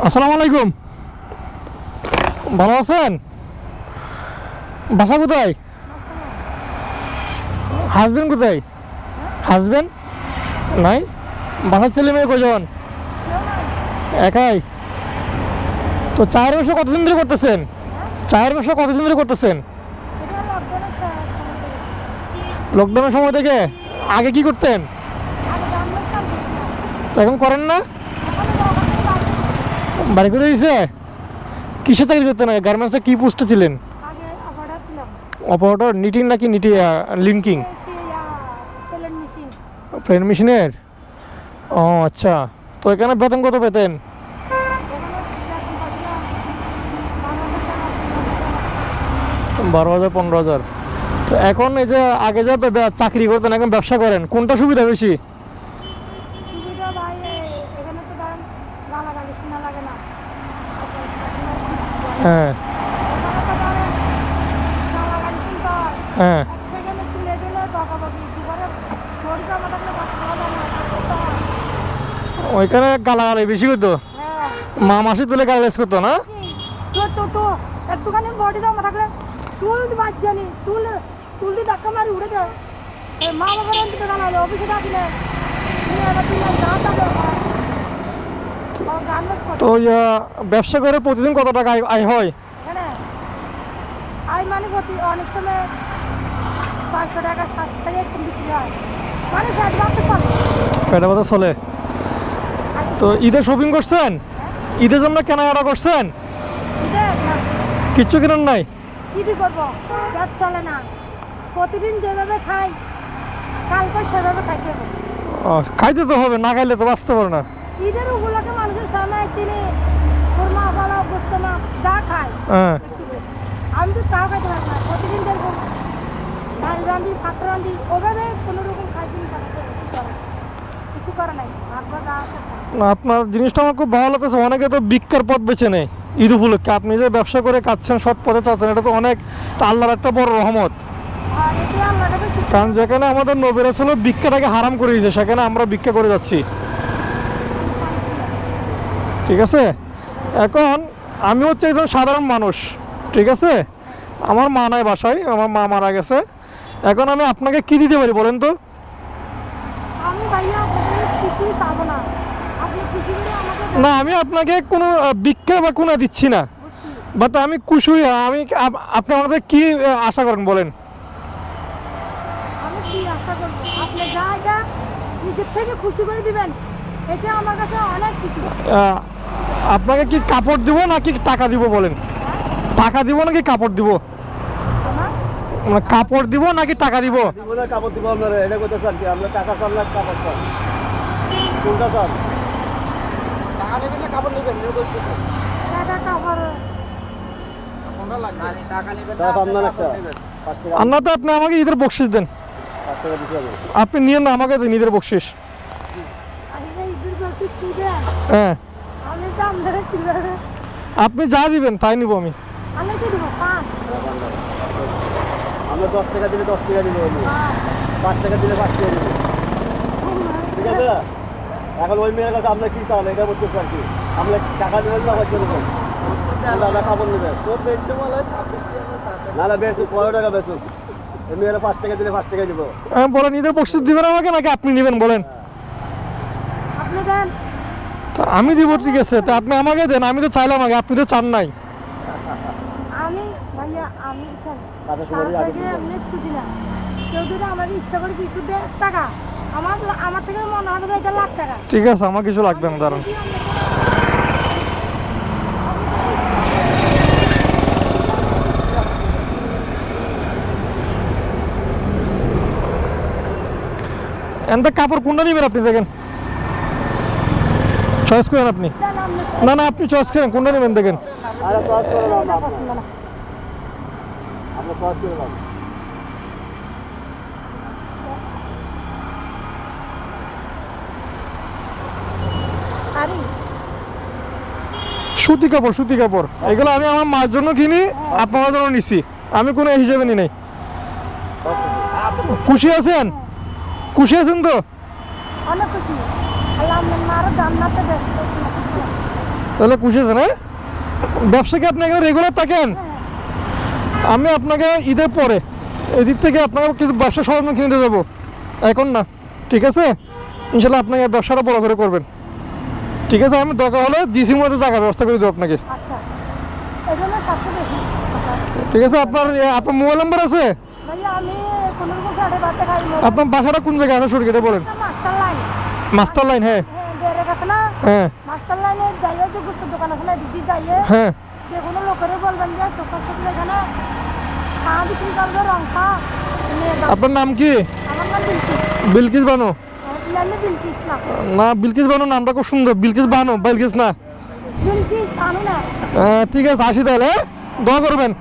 আসসালামু আলাইকুম। ভালো আছেন? বাসা কোথায়? হাজবেন্ড কোথায়? হাজবেন্ড নাই? বাসার ছেলে মেয়ে কজন? একাই? তো চায়ের ব্যবসা কতদিন ধরে করতেছেন? চায়ের ব্যবসা কতদিন ধরে করতেছেন? লকডাউনের সময় থেকে? আগে কি করতেন? তো এখন করেন না? বাড়ি করে দিয়েছে? কিসে চাকরি করতেন? গার্মেন্টসে কি পোস্টে ছিলেন? অপারেটর। নিটিং নাকি লিঙ্কিং? প্লেন মেশিনের। ও আচ্ছা। তো এখানে বেতন কত পেতেন? 12,000 15,000। তো এখন এই যে আগে যে চাকরি করতেন এখন ব্যবসা করেন, কোনটা সুবিধা বেশি? হ্যাঁ হ্যাঁ। ওইখানে গালাগালি বেশি করতো, মা মাসি তুলে গালাগালি করতো না? একটুখানি বডি জমা থাকলে টুল বাজছানি টুল টুল দিয়ে ধাক্কা মারি উড়ে যায়। মা বাবার অন্তিতে জানালো অফিসে ডাকলে তো ব্যবসা করে প্রতিদিন কত টাকা আয় হয়? আয় মানে প্রতি অনেক সময় 500 টাকা 700 টাকা এরকম বিক্রি হয়, মানে পেটে ভাতে চলে। তো ঈদে শপিং করছেন? ঈদের জন্য কেনাকাটা করছেন? কিচ্ছু কেনার নাই? কি করবো, পেট চলে না। প্রতিদিন যেভাবে খাই কালকে সেভাবে খাইতে হবে। খাইতে তো হবে, না খাইলে তো বাঁচতে পারে না। ঈদের উপলক্ষে মানুষের সামনে চিনি খুরমা বালা গোস্তমা যা খায়, আমি তো তাও খাইতে পারি না। প্রতিদিন যেরকম ডাল রাঁধি ভাত রাঁধি ওভাবে কোনো রকম খাই দিন কিছু করে নাই। ভাত বা যা আছে না, আপনার জিনিসটা আমার খুব ভালো লাগতেছে। অনেকে তো ভিক্ষার পথ বেছে নেয় ঈদ উপলক্ষে। আপনি যে ব্যবসা করে খাচ্ছেন, সৎ পথে চাচ্ছেন, এটা তো অনেক আল্লাহর একটা বড় রহমত। কারণ যেখানে আমাদের নবী রাসূল ভিক্ষাটাকে হারাম করে দিয়েছে, সেখানে আমরা ভিক্ষা করে যাচ্ছি। ঠিক আছে। এখন আমি হচ্ছে একজন সাধারণ মানুষ, ঠিক আছে। আমার মা নাই বাসায়, আমার মা মারা গেছে। এখন আমি আপনাকে কি দিতে পারি বলেন তো? না, আমি আপনাকে কোনো ভিক্ষা বা কোনো দিচ্ছি না, বাট আমি খুশি। আমি আপনি আমাদের কি আশা করেন বলেন? আমি কি আশা করব, আপনি যা এটা নিজের থেকে খুশি করে দিবেন, এটা আমার কাছে অনেক কিছু। আপনাকে কি কাপড় দিব নাকি টাকা দিব বলেন? টাকা দিব নাকি কাপড় দিব? মানে কাপড় দিব নাকি টাকা দিব? দিব না কাপড় দিব আপনারা, এটা কইতে চান কি? আমরা টাকা চান না কাপড় চান? কোনটা চান? টাকা নেবেন না কাপড় নেবেন? টাকা কাপড় কোনটা লাগবে? টাকা নেবেন না কাপড় নেবেন? 5 টাকা। আন্না তো আপনি আমাকে ঈদের বকশিশ দেন। 5 টাকা দিতে হবে। আপনি নিয়েন না, আমাকে দেন ঈদের বকশিশ। আমি এই দুর্গতি স্টুডেন্ট, হ্যাঁ, আমি দাম ধরে কিভাবে আপনি যা দিবেন তাই নিব আমি। আমি কি দিব? পান আমরা 10 টাকা দিলে 10 টাকা দিব, 5 টাকা দিলে 5 টাকা দিব, ঠিক আছে? এখন ওই মেয়ের কাছে আমরা কি চান এটা বলতে চান কি? আমরা টাকা দিবেন না পয়সা দেবেন? আমরা কাপড় নেবেন তো বেচছে বলে 26 টাকা না না বেচো 15 টাকা বেচো। এই মেয়েরা 5 টাকা দিলে 5 টাকা দিব। বলেন ঈদের বকশিশ দিবেন আমাকে নাকি আপনি নেবেন বলেন? আপনি দেন। তা আমি দিব, ঠিক আছে। তা আপনি আমাকে দেন, আমি তো চাইলাম আগে, আপনি তো চান নাই। আমি ভাইয়া আমি চাই কাঁচা সুপারি আগে দিবেন। এমনি খুঁজি না, কেউ যদি আমার ইচ্ছা করে কিছু দেয় টাকা, আমার থেকে মনে হবে যে এটা লাখ টাকা। ঠিক আছে, আমার কিছু লাগবে না, দাঁড়ান। এনটা কাপড় কোনটা নেবেন আপনি দেখেন, চয়েস করেন আপনি। না না, আপনি চয়েস করেন কোনটা নেবেন দেখেন। আরে চয়েস করে দাও না আমরা চয়েস করে দাও। সুতি কাপড়, সুতি কাপড় এগুলো আমি আমার মার জন্য কিনি, আপনার জন্য নিছি। আমি কোনো হিসেবে নি নাই। খুশি আছেন? খুশি আছেন তো? অনেক খুশি। আল্লাহ আপনার মারও জান্নাতে দেয়। তাহলে খুশি আছেন, হ্যাঁ? ব্যবসা কি আপনি এখানে রেগুলার থাকেন? আমি আপনাকে ঈদের পরে এদিক থেকে আপনাকে কিছু ব্যবসা সরঞ্জাম কিনে দিয়ে যাবো, এখন না, ঠিক আছে? ইনশাল্লাহ আপনাকে ব্যবসাটা বড় করে করবেন, ঠিক আছে? আমি দরকার হলে জিসি মধ্যে জায়গা ব্যবস্থা করে দেবো আপনাকে, আচ্ছা এটা না সবচেয়ে বেশি ঠিক আছে? আপনার মোবাইল নাম্বার আছে? ভাইয়া আমি কোনো রকম ফ্ল্যাটে বাড়তে খাই আপনার বাসাটা কোন জায়গায় আছে সরকারে বলেন? মাস্টার লাইন মাস্টার লাইন, হ্যাঁ বেড়ে গেছে না হ্যাঁ মাস্টার লাইনে যাইয়ে যে গুস্ত দোকান আছে না দিদি যাইয়ে হ্যাঁ। যে কোনো লোকের বলবেন যে চোখা চোখ এখানে চা বিক্রি করবে রং চা নিয়ে দাও। আপনার নাম কি? আমার নাম বিলকিস বিলকিস বানু? নামে বিলকিস না না, বিলকিস বানু নামটা খুব সুন্দর, বিলকিস বানু, বিলকিস না। বিলকিস আমি না ঠিক আছে, আসি তাহলে, হ্যাঁ? দোয়া করবেন।